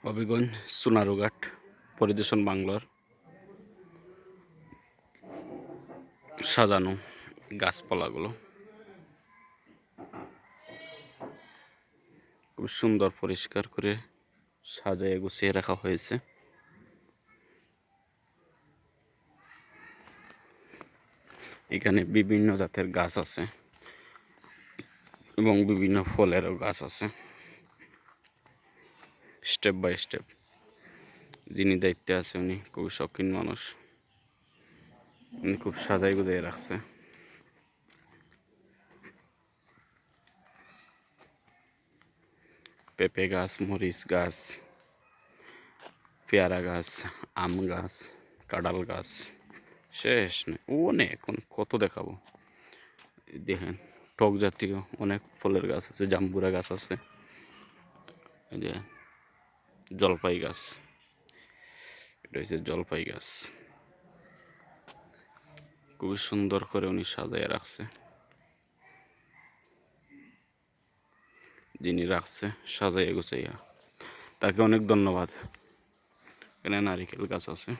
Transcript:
হবিগঞ্জ সোনারুঘাট পরিদর্শন বাংলার সাজানো গাছপালাগুলো খুব সুন্দর পরিষ্কার করে সাজায় গুছিয়ে রাখা হয়েছে। এখানে বিভিন্ন জাতের গাছ আছে এবং বিভিন্ন ফলেরও গাছ আছে। স্টেপ বাই স্টেপ যিনি দায়িত্বে আছে উনি খুবই শৌখিন মানুষ, উনি খুব সাজাই গুজাই রাখছে। পেঁপে গাছ, মরিচ গাছ, পেয়ারা গাছ, আম গাছ, কাঁঠাল গাছ শেষ নেই, অনেক কত দেখাবো। দেখেন টক জাতীয় অনেক ফলের গাছ আছে, জাম্বুরা গাছ আছে, এই যে জলপাই গাছ, এটা হচ্ছে জলপাই গাছ। খুবই সুন্দর করে উনি সাজায় রাখছে, যিনি রাখছে সাজাইয়া গুছাইয়া, তাকে অনেক ধন্যবাদ। এখানে নারিকেল গাছ আছে।